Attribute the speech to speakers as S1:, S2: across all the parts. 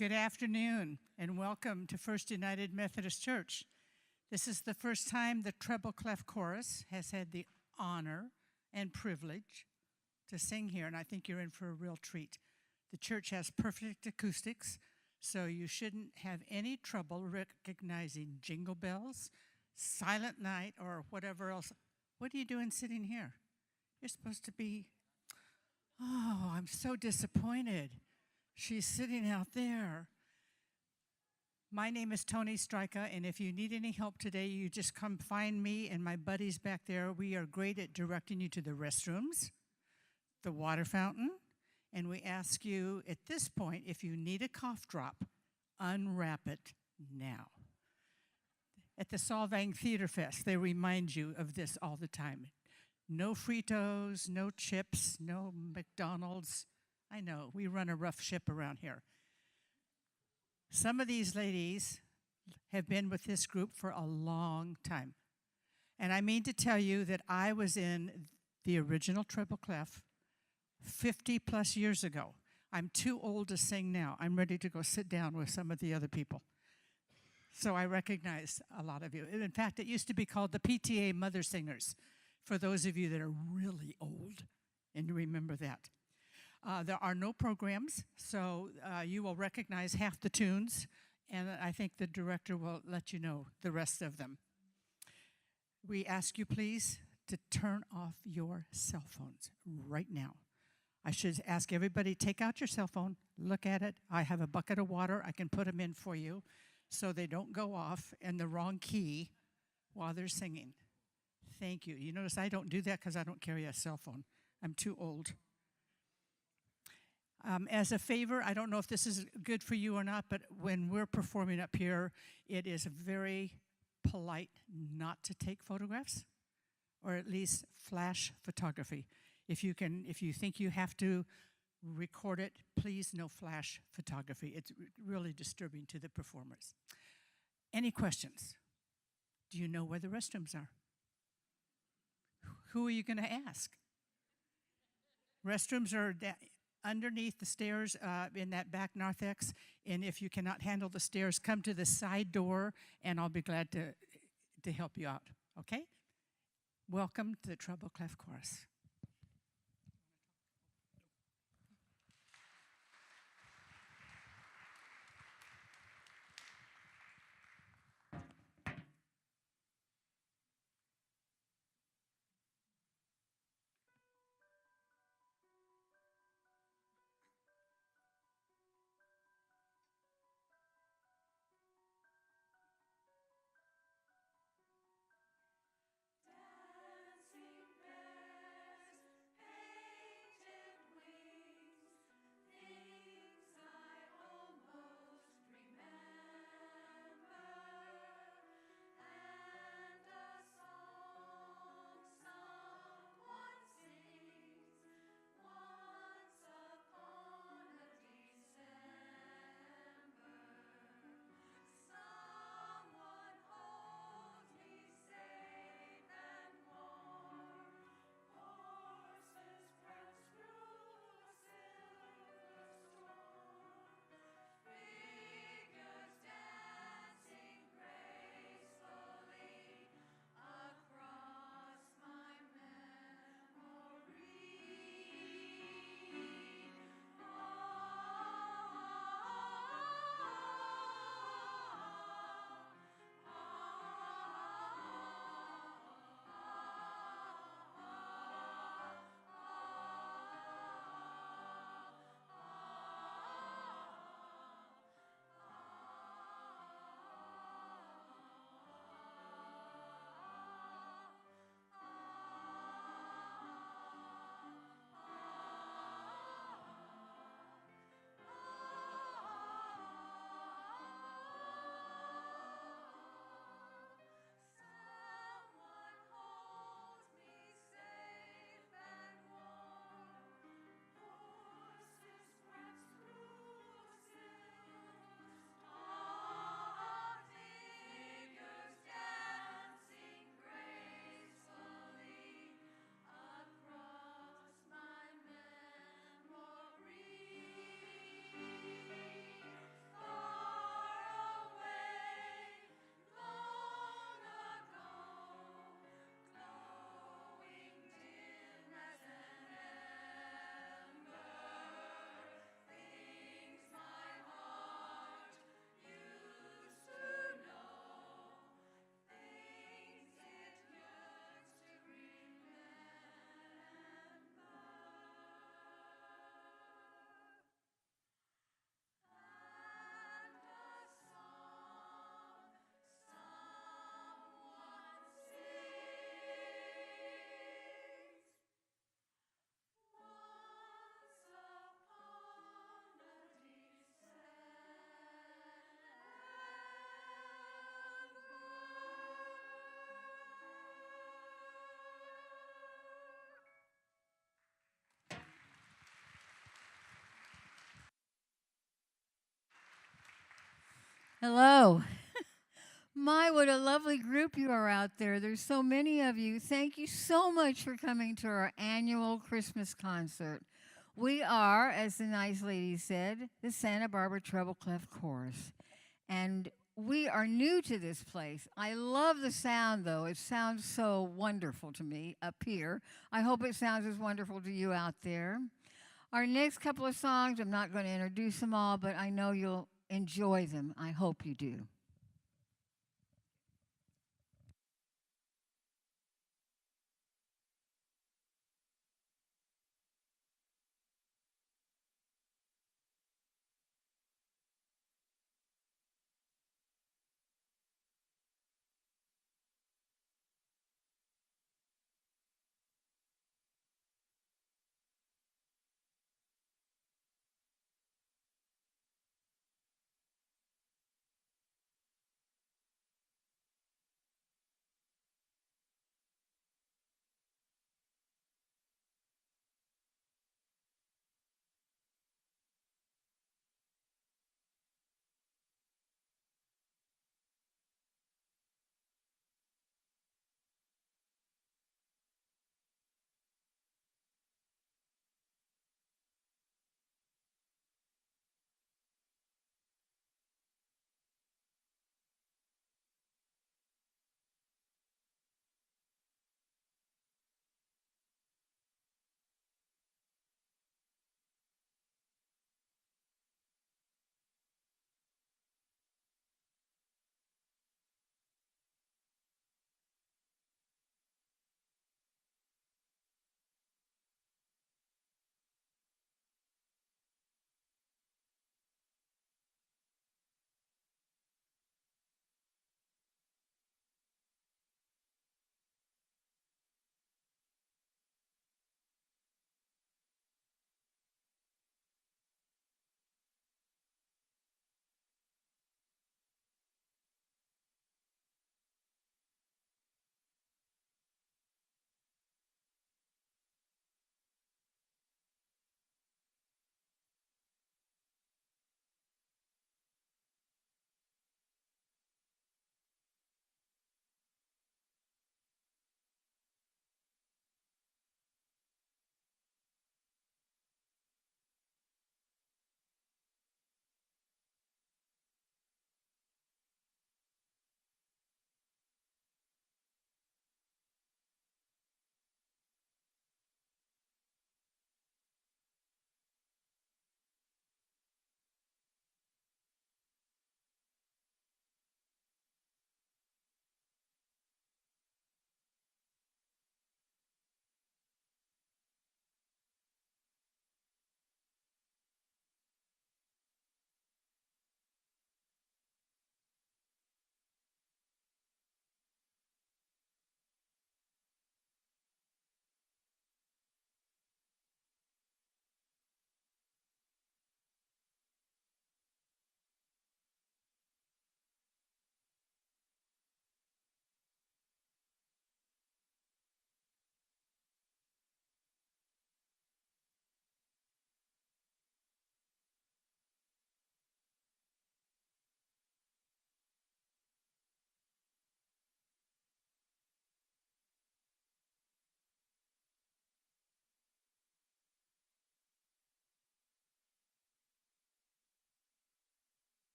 S1: Good afternoon and welcome to First United Methodist Church. This is the first time the Treble Clef Chorus has had the honor and privilege to sing here, and I think you're in for a real treat. The church has perfect acoustics, so you shouldn't have any trouble recognizing jingle bells, Silent Night, or whatever else. What are you doing sitting here? You're supposed to be, oh, I'm so disappointed. She's sitting out there. My name is Tony Stryka, and if you need any help today, you just come find me and my buddies back there. We are great at directing you to the restrooms, the water fountain, and we ask you at this point, if you need a cough drop, unwrap it now. At the Solvang Theater Fest, they remind you of this all the time. No Fritos, no chips, no McDonald's. I know, we run a rough ship around here. Some of these ladies have been with this group for a long time. And I mean to tell you that I was in the original Treble Clef 50 plus years ago. I'm too old to sing now. I'm ready to go sit down with some of the other people. So I recognize a lot of you. In fact, it used to be called the PTA Mother Singers, for those of you that are really old and remember that. There are no programs, so you will recognize half the tunes, and I think the director will let you know the rest of them. We ask you, please, to turn off your cell phones right now. I should ask everybody, take out your cell phone, look at it. I have a bucket of water. I can put them in for you so they don't go off in the wrong key while they're singing. Thank you. You notice I don't do that because I don't carry a cell phone. I'm too old. As a favor, I don't know if this is good for you or not, but when we're performing up here, it is very polite not to take photographs, or at least flash photography. If you think you have to record it, please no flash photography. It's really disturbing to the performers. Any questions? Do you know where the restrooms are? Who are you going to ask? Restrooms are underneath the stairs in that back narthex, and if you cannot handle the stairs, come to the side door, and I'll be glad to help you out, okay? Welcome to the Treble Clef Chorus.
S2: Dancing bear. Hello. My, what a lovely group you are out there. There's so many of you. Thank you so much for coming to our annual Christmas concert. We are, as the nice lady said, the Santa Barbara Treble Clef Chorus. And we are new to this place. I love the sound, though. It sounds so wonderful to me up here. I hope it sounds as wonderful to you out there. Our next couple of songs, I'm not going to introduce them all, but I know you'll enjoy them. I hope you do.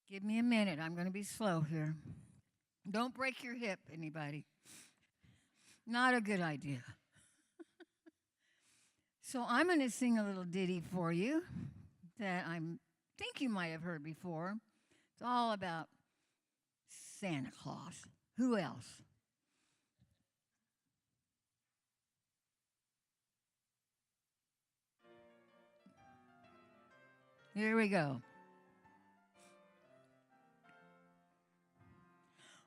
S2: Give me a minute. I'm going to be slow here. Don't break your hip, anybody. Not a good idea. So I'm going to sing a little ditty for you that I think you might have heard before. It's all about Santa Claus. Who else? Here we go.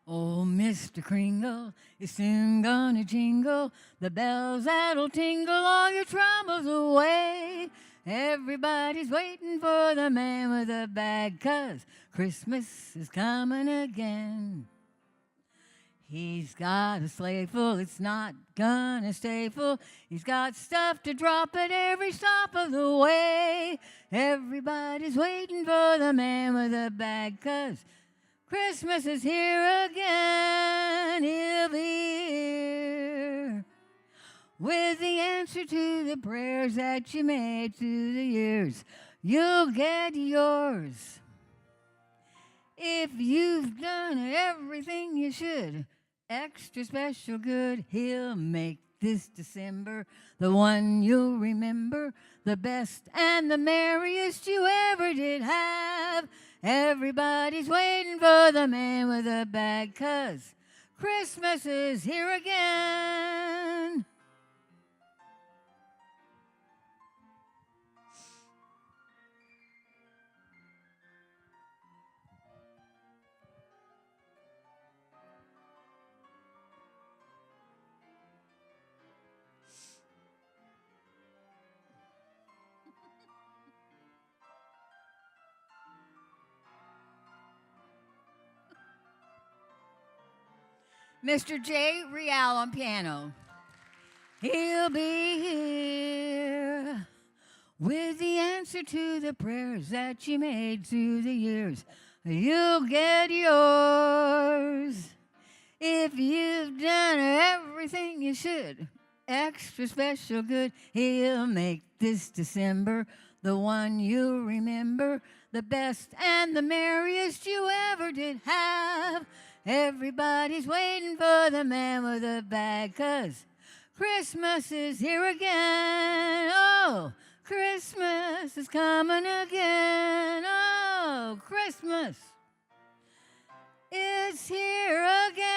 S2: Oh, Mr. Kringle is soon gonna jingle the bells that'll tingle all your troubles away. Everybody's waiting for the man with the bag, 'cause Christmas is coming again. He's got a sleigh full, it's not gonna stay full. He's got stuff to drop at every stop of the way. Everybody's waiting for the man with the bag, 'cause Christmas is here again. He'll be here with the answer to the prayers that you made through the years. You'll get yours if you've done everything you should. Extra special good he'll make this December, the one you'll remember, the best and the merriest you ever did have. Everybody's waiting for the man with the bag, 'cause Christmas is here again. Mr. J. Real on piano. He'll be here with the answer to the prayers that you made through the years. You'll get yours if you've done everything you should. Extra special good he'll make this December, the one you'll remember, the best and the merriest you ever did have. Everybody's waiting for the man with the bag, 'cause Christmas is here again. Oh, Christmas is coming again. Oh, Christmas is here again.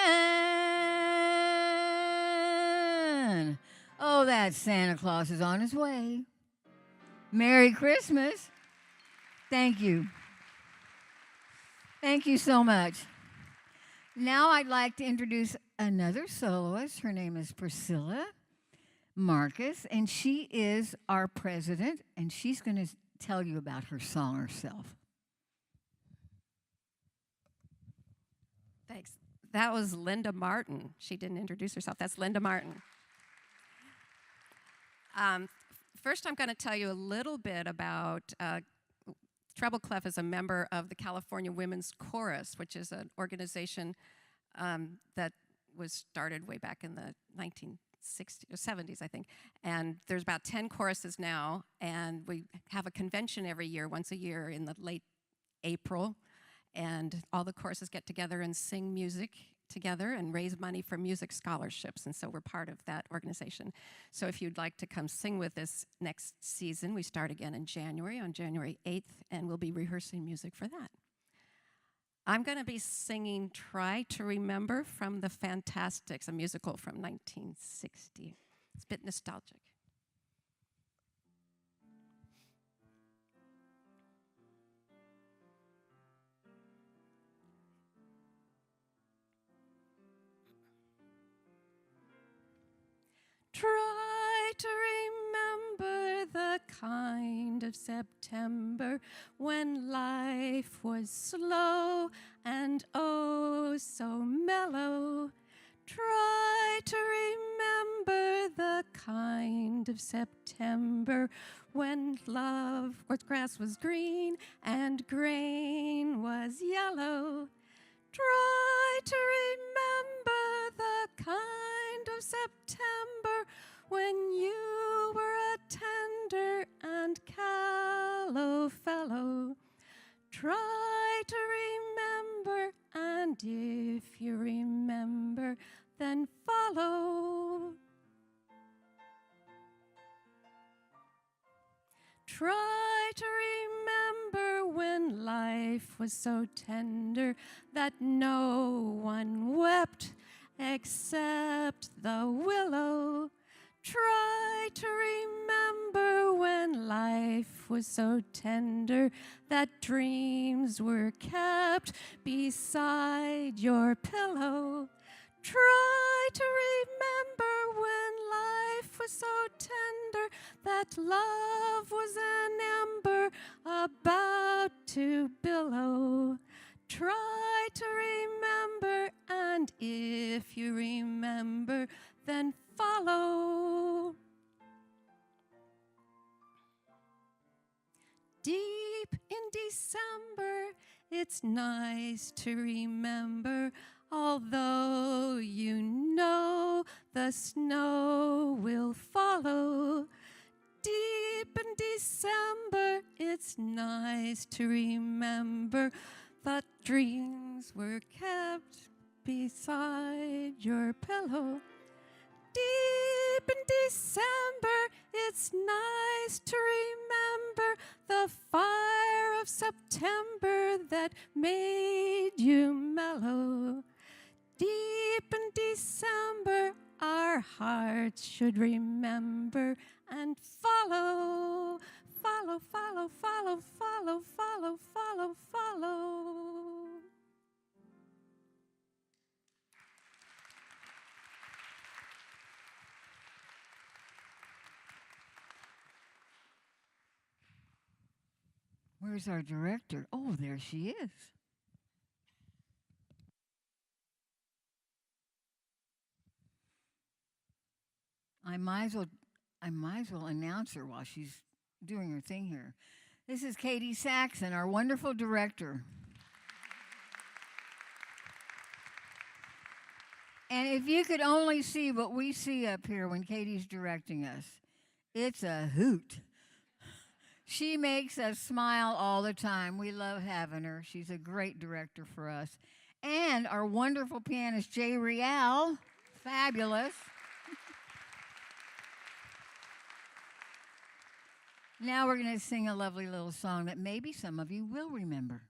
S2: Oh, that Santa Claus is on his way. Merry Christmas. Thank you. Thank you so much. Now I'd like to introduce another soloist. Her name is Priscilla Marcus, and she is our president, and she's going to tell you about her song herself.
S3: Thanks. That was Linda Martin. She didn't introduce herself. That's Linda Martin. First, I'm going to tell you a little bit about Treble Clef is a member of the California Women's Chorus, which is an organization that was started way back in the 1960s or 70s, I think. And there's about 10 choruses now, and we have a convention every year, once a year in the late April, and all the choruses get together and sing music together and raise money for music scholarships, and so we're part of that organization. So if you'd like to come sing with us next season, we start again in January, on January 8th, and we'll be rehearsing music for that. I'm going to be singing Try to Remember from the Fantastics, a musical from 1960. It's a bit nostalgic. Try to remember the kind of September when life was slow and oh so mellow. Try to remember the kind of September when grass was green and grain was yellow. Try to remember the kind of September when you were a tender and callow fellow. Try to remember if you remember, then follow. Try to remember when life was so tender that no one wept except the willow. Try to remember when life was so tender that dreams were kept beside your pillow. Try to remember when life was so tender that love was an ember about to billow. Try to remember, and if you remember, then follow. Deep in December, it's nice to remember, although you know the snow will follow. Deep in December, it's nice to remember that dreams were kept beside your pillow. Deep in December, it's nice to remember the fire of September that made you mellow. Deep in December, our hearts should remember and follow, follow, follow, follow, follow, follow, follow, follow.
S2: Where's our director? Oh, there she is. I might as well announce her while she's doing her thing here. This is Katie Saxon, our wonderful director. And if you could only see what we see up here when Katie's directing us, it's a hoot. She makes us smile all the time. We love having her. She's a great director for us. And our wonderful pianist, Jay Rial, fabulous. Now we're going to sing a lovely little song that maybe some of you will remember.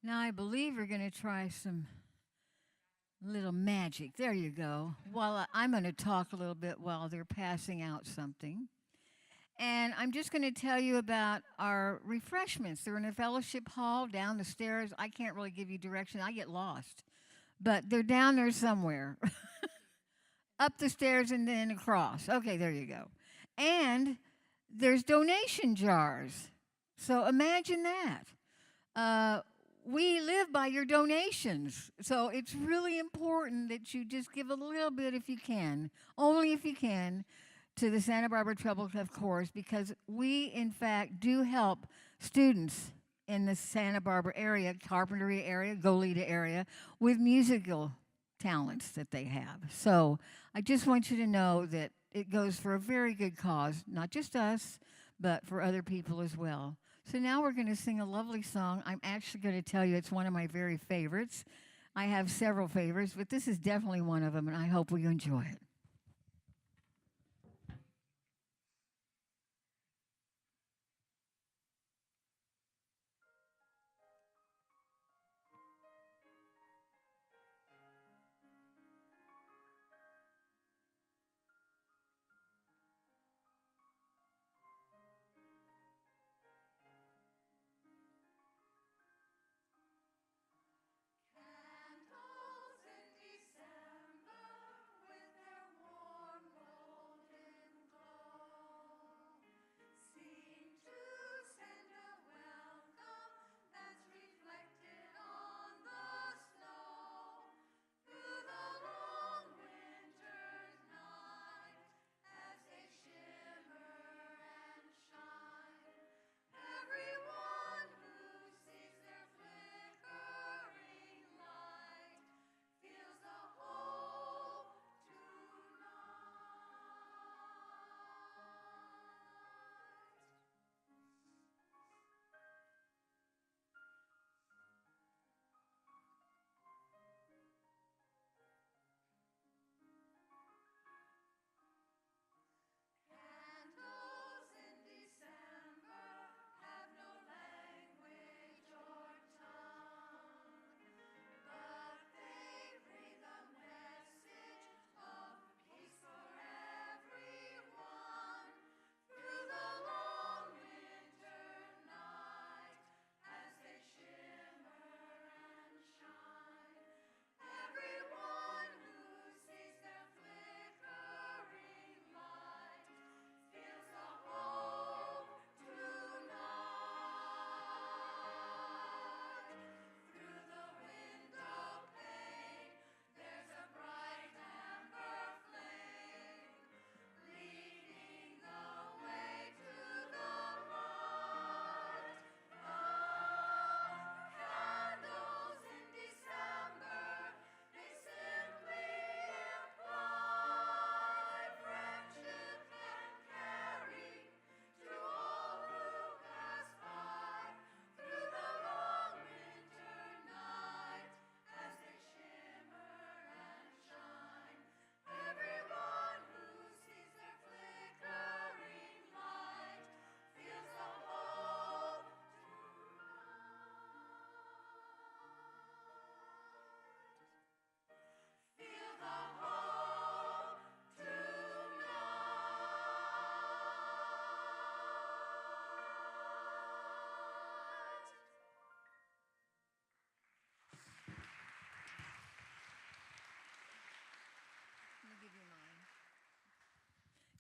S2: Now I believe we're going to try some little magic. There you go. While I'm going to talk a little bit while they're passing out something. And I'm just going to tell you about our refreshments. They're in a fellowship hall down the stairs. I can't really give you direction. I get lost. but they're down there somewhere. Up the stairs and then across. Okay, there you go. And there's donation jars. So imagine that. We live by your donations. So it's really important that you just give a little bit if you can, only if you can, to the Santa Barbara Treble Clef Chorus, because we, in fact, do help students in the Santa Barbara area, Carpinteria area, Goleta area, with musical talents that they have. So I just want you to know that it goes for a very good cause, not just us, but for other people as well. So now we're going to sing a lovely song. I'm actually going to tell you it's one of my very favorites. I have several favorites, but this is definitely one of them, and I hope we enjoy it.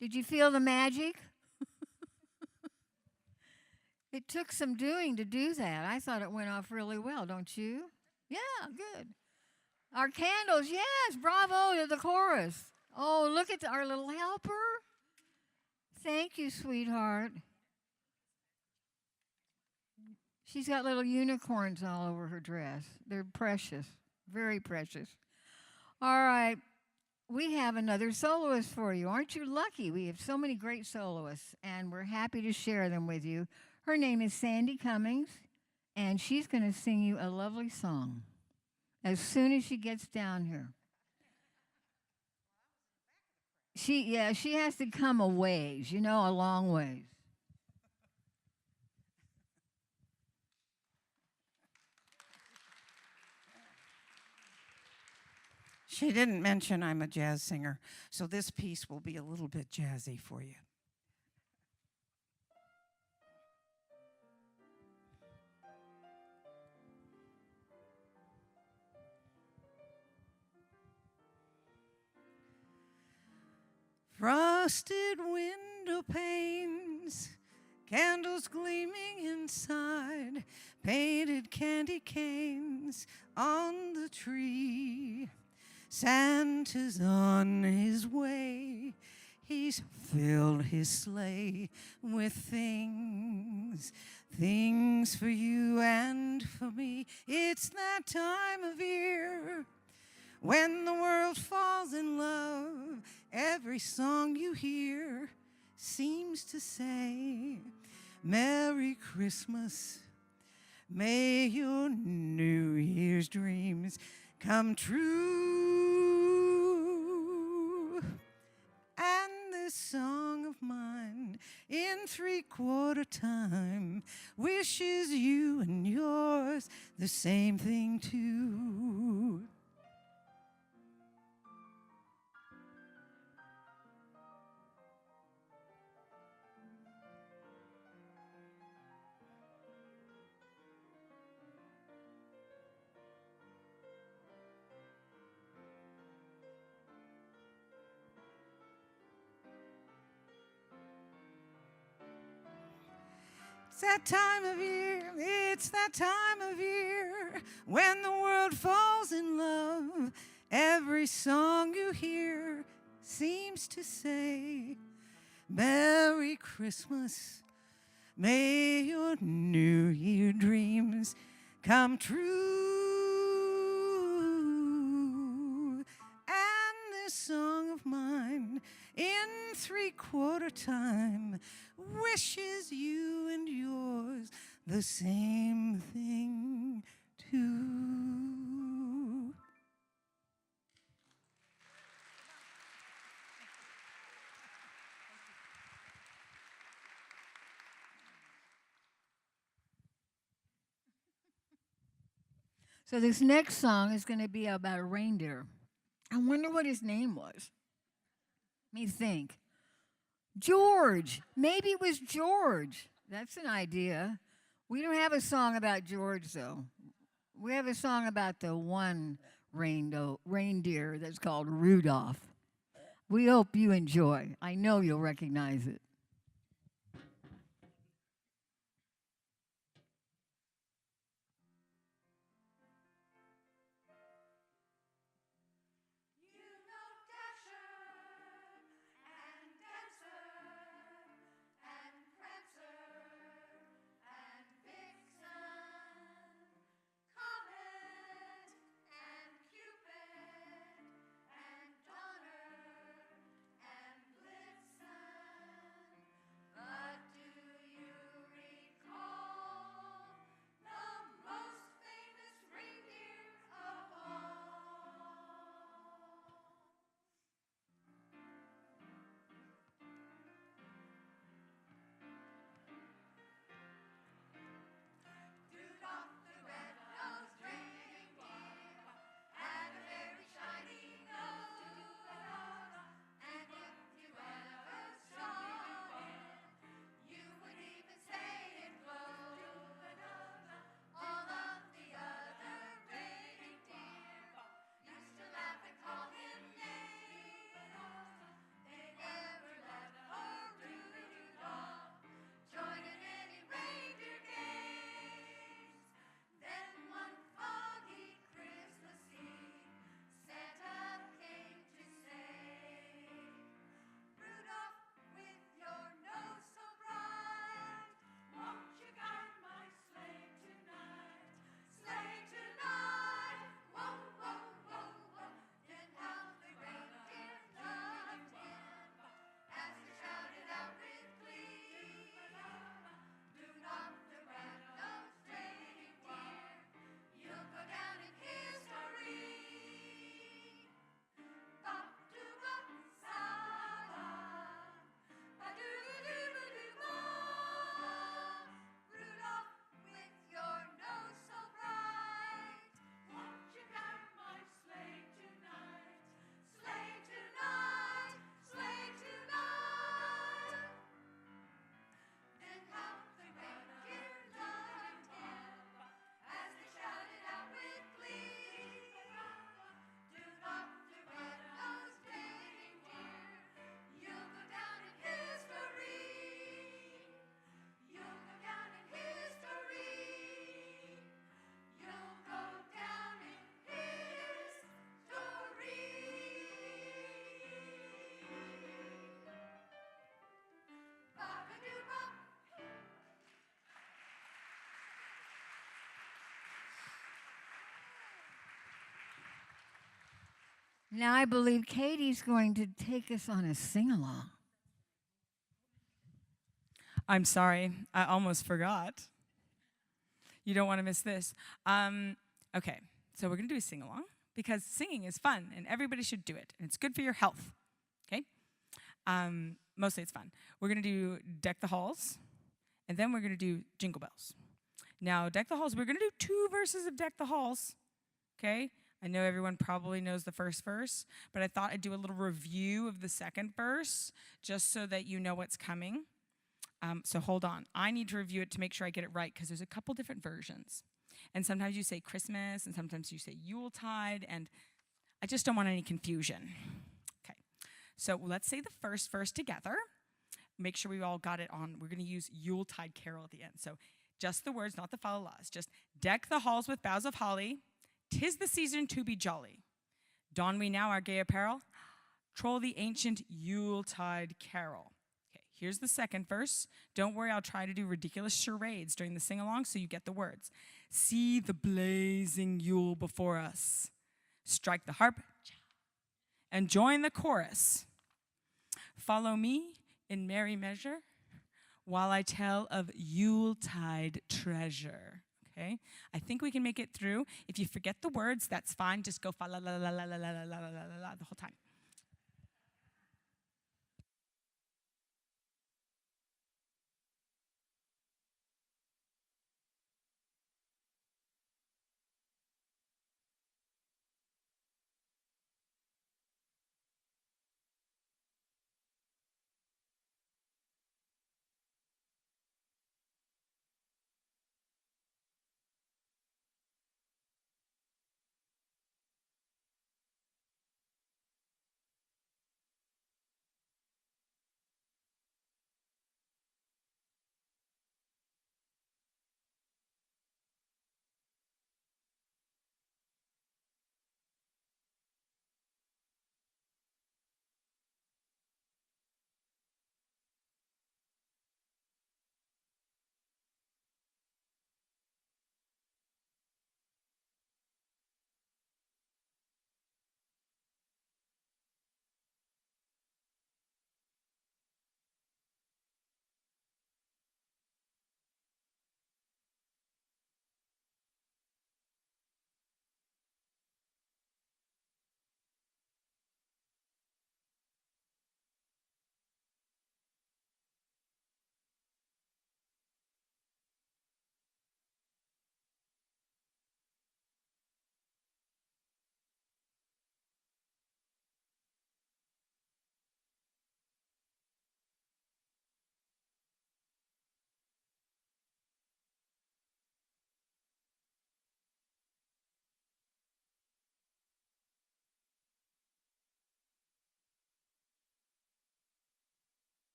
S2: Did you feel the magic? It took some doing to do that. I thought it went off really well, don't you? Yeah, good. Our candles, yes, bravo to the chorus. Oh, look at our little helper. Thank you, sweetheart. She's got little unicorns all over her dress. They're precious, very precious. All right, we have another soloist for you. Aren't you lucky? We have so many great soloists, and we're happy to share them with you. Her name is Sandy Cummings, and she's going to sing you a lovely song as soon as she gets down here. She has to come a ways, a long ways.
S4: She didn't mention I'm a jazz singer, so this piece will be a little bit jazzy for you. Frosted window panes, candles gleaming inside, painted candy canes on the tree. Santa's on his way. He's filled his sleigh with things, things for you and for me. It's that time of year when the world falls in love. Every song you hear seems to say, Merry Christmas. May your New Year's dreams come true. And this song of mine in 3/4 time wishes you and yours the same thing too. It's that time of year, it's that time of year when the world falls in love. Every song you hear seems to say, Merry Christmas. May your New Year dreams come true. And this song of mine in 3/4 time wishes you and yours the same thing too.
S2: So this next song is going to be about a reindeer. I wonder what his name was. Let me think. George. Maybe it was George. That's an idea. We don't have a song about George, though. We have a song about the one reindeer that's called Rudolph. We hope you enjoy. I know you'll recognize it. Now I believe Katie's going to take us on a sing-along.
S5: I'm sorry, I almost forgot. You don't want to miss this. Okay, so we're going to do a sing-along because singing is fun and everybody should do it. And it's good for your health, okay? Mostly it's fun. We're going to do Deck the Halls, and then we're going to do Jingle Bells. Now, Deck the Halls, we're going to do 2 verses of Deck the Halls, okay? I know everyone probably knows the first verse, but I thought I'd do a little review of the second verse just so that you know what's coming. So hold on. I need to review it to make sure I get it right because there's a couple different versions. And sometimes you say Christmas, and sometimes you say Yuletide, and I just don't want any confusion. Okay, so let's say the first verse together. Make sure we all got it on. We're going to use Yuletide carol at the end. So just the words, not the fa la las. Just deck the halls with boughs of holly. 'Tis the season to be jolly. Don we now our gay apparel. Troll the ancient Yuletide carol. Okay, here's the second verse. Don't worry, I'll try to do ridiculous charades during the sing-along so you get the words. See the blazing Yule before us. Strike the harp and join the chorus. Follow me in merry measure while I tell of Yuletide treasure. Okay, I think we can make it through. If you forget the words, that's fine. Just go fa la la la la la la la la la la the whole time.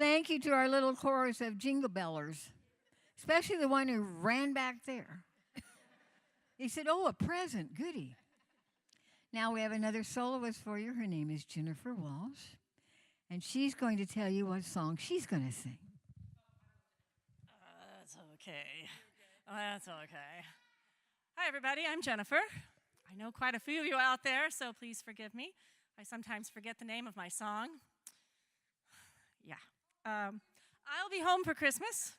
S2: Thank you to our little chorus of jingle bellers, especially the one who ran back there. He said, "Oh, a present, goody." Now we have another soloist for you. Her name is Jennifer Walsh, and she's going to tell you what song she's going to sing.
S6: That's okay. Oh, that's okay. Hi, everybody. I'm Jennifer. I know quite a few of you out there, so please forgive me. I sometimes forget the name of my song. Yeah. I'll Be Home for Christmas.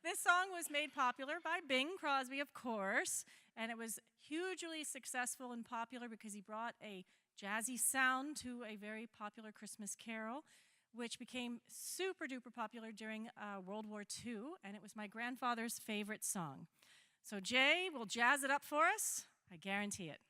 S6: This song was made popular by Bing Crosby, of course, and it was hugely successful and popular because he brought a jazzy sound to a very popular Christmas carol, which became super duper popular during World War II, and it was my grandfather's favorite song. So Jay will jazz it up for us. I guarantee it.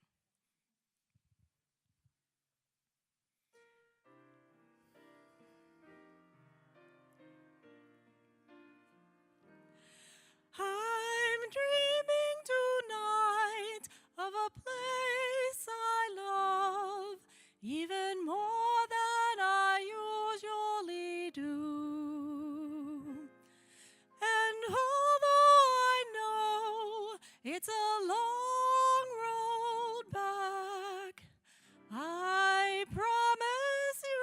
S6: I'm dreaming tonight of a place I love, even more than I usually do. And although I know it's a long road back, I promise you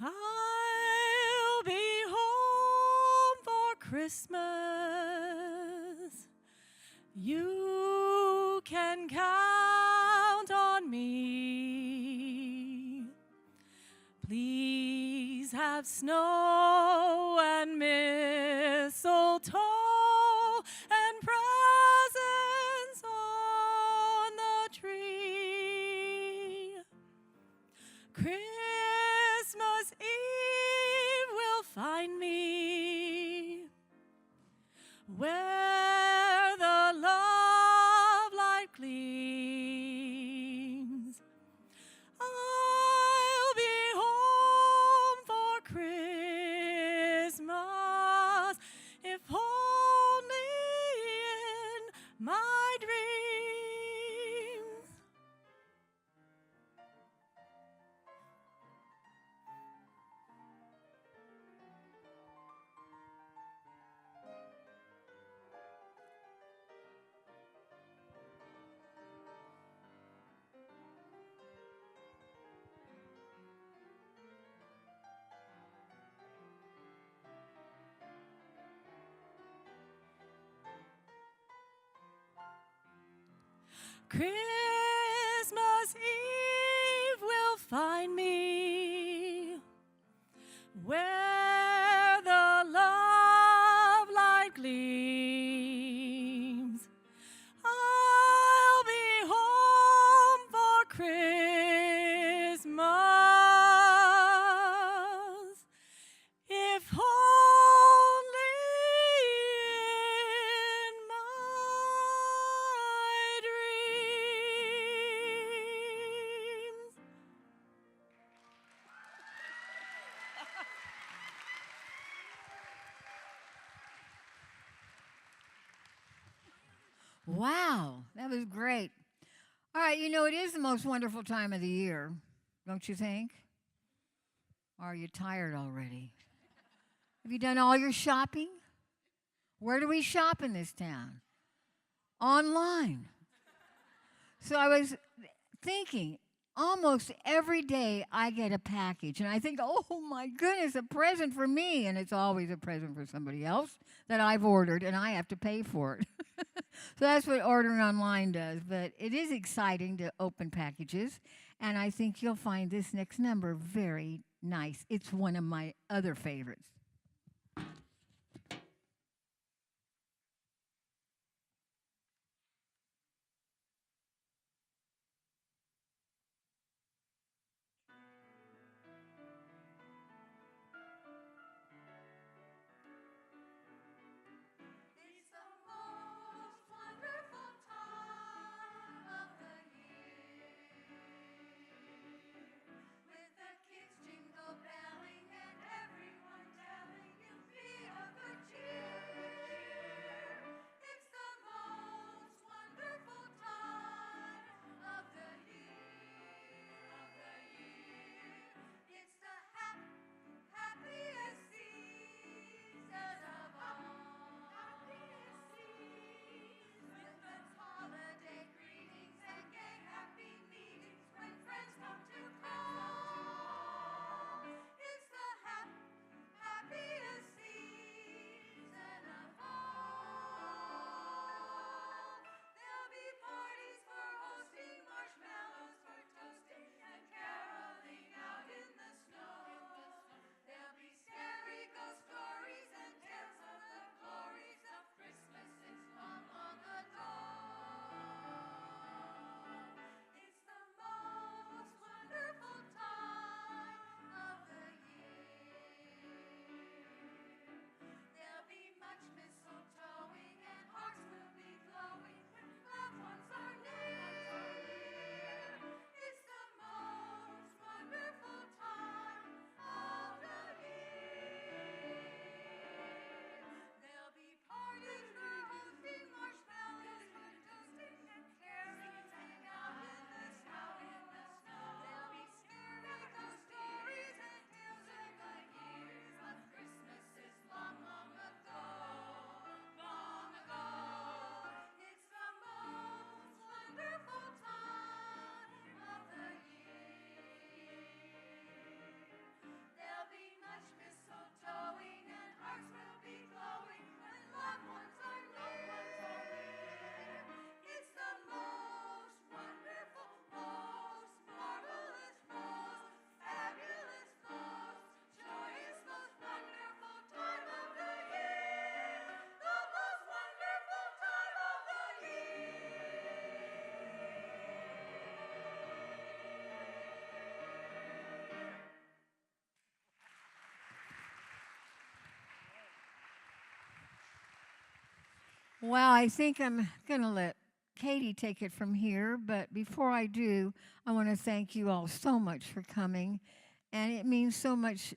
S6: I'll be home for Christmas. You can count on me. Please have snow and mistletoe and presents on the tree. Christmas Eve will find me where the love light gleams. I'll be home for Christmas, if only in my dreams. Christmas Eve will find me where the love light gleams. I'll be home for Christmas, if only in my dreams.
S2: Wow, that was great. All right, you know, it is the most wonderful time of the year, don't you think? Or are you tired already? Have you done all your shopping? Where do we shop in this town? Online. So I was thinking, almost every day I get a package, and I think, oh my goodness, a present for me, and it's always a present for somebody else that I've ordered, and I have to pay for it. So that's what ordering online does, but it is exciting to open packages, and I think you'll find this next number very nice. It's one of my other favorites.
S7: It's the most wonderful time of the year, with the kids jingle belling and everyone dancing.
S2: Well, I think I'm going to let Katie take it from here, but before I do, I want to thank you all so much for coming. And it means so much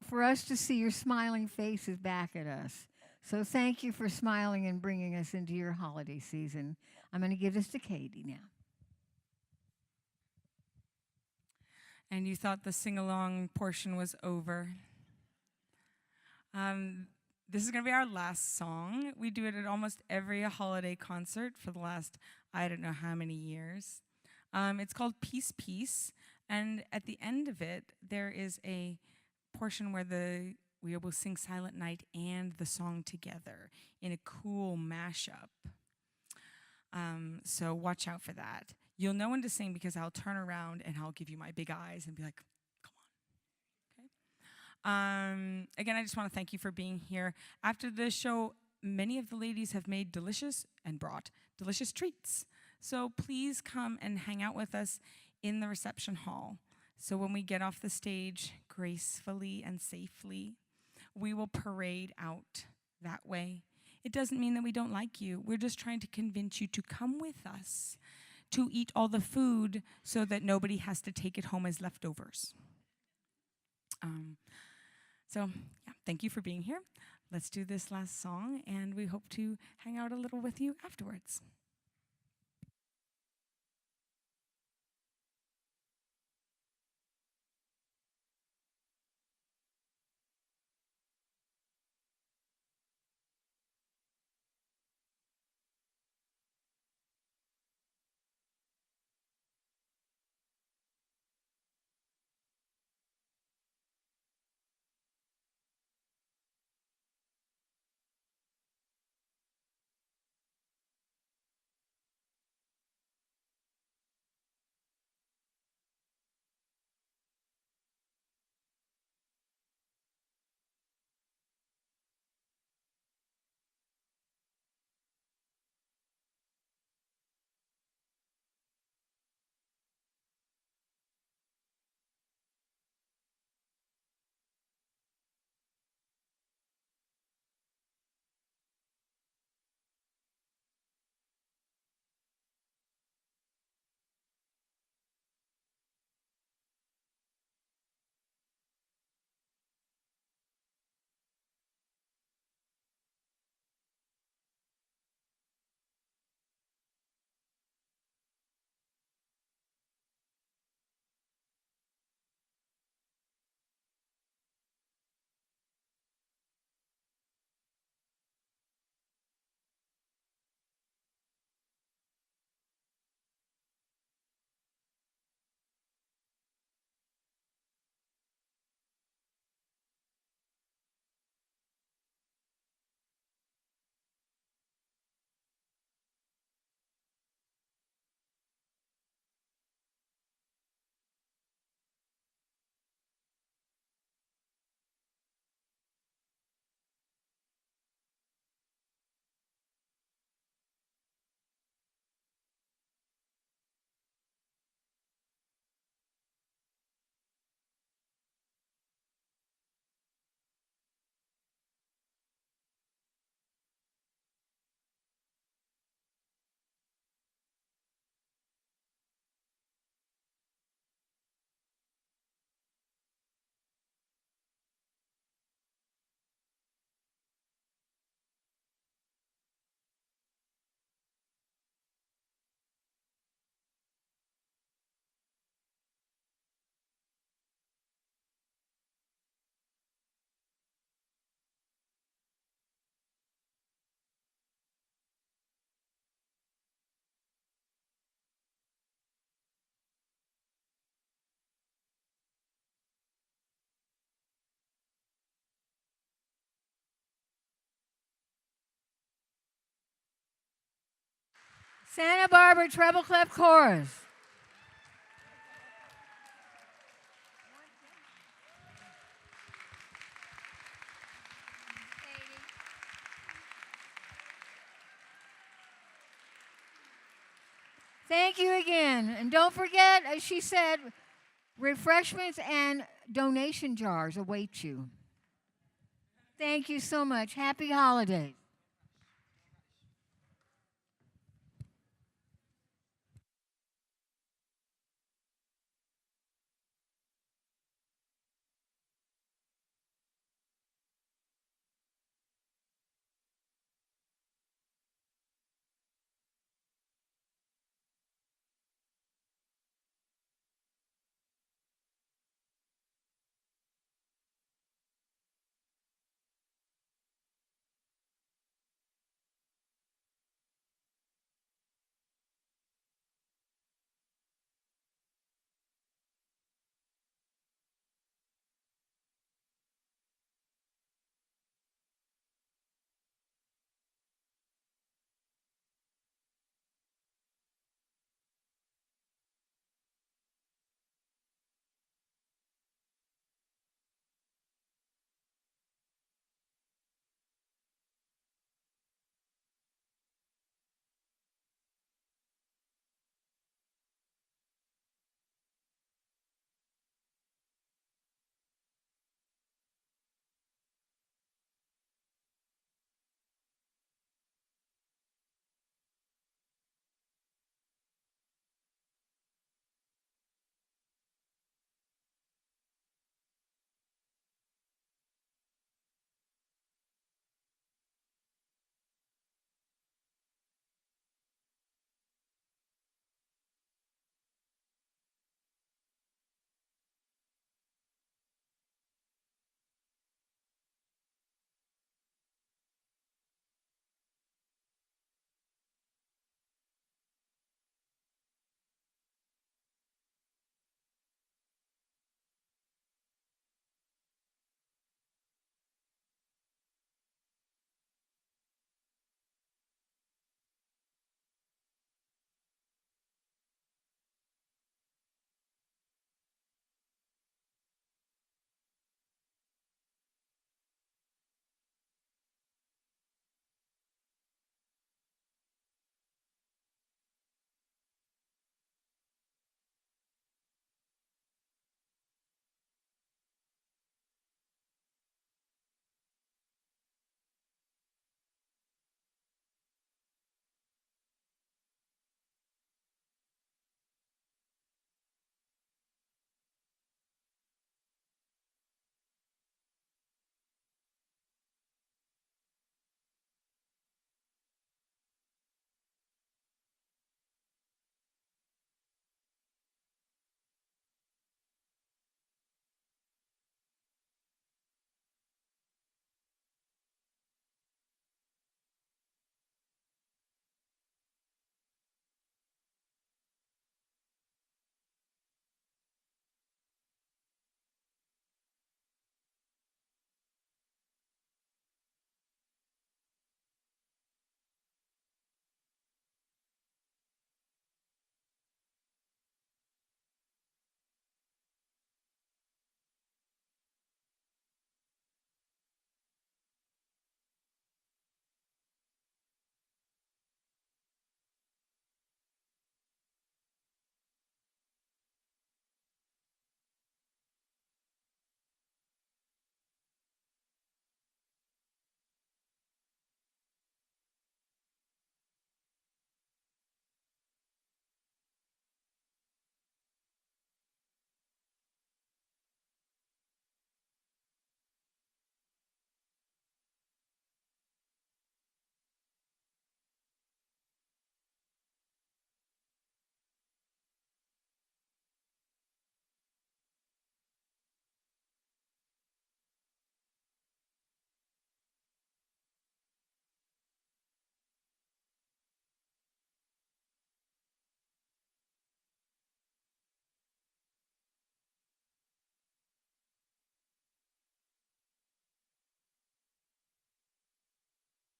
S2: for us to see your smiling faces back at us. So thank you for smiling and bringing us into your holiday season. I'm going to give this to Katie now.
S5: And you thought the sing-along portion was over. This is going to be our last song. We do it at almost every holiday concert for the last, I don't know how many years. It's called Peace, Peace. And at the end of it, there is a portion where we will sing Silent Night and the song together in a cool mashup. So watch out for that. You'll know when to sing because I'll turn around and I'll give you my big eyes and be like, come on. Okay. Again, I just want to thank you for being here. After the show, many of the ladies have made brought delicious treats. So please come and hang out with us in the reception hall. So when we get off the stage gracefully and safely, we will parade out that way. It doesn't mean that we don't like you. We're just trying to convince you to come with us to eat all the food so that nobody has to take it home as leftovers. Thank you for being here. Let's do this last song, and we hope to hang out a little with you afterwards.
S2: Santa Barbara Treble Clef Chorus. Thank you again. And don't forget, as she said, refreshments and donation jars await you. Thank you so much. Happy holidays.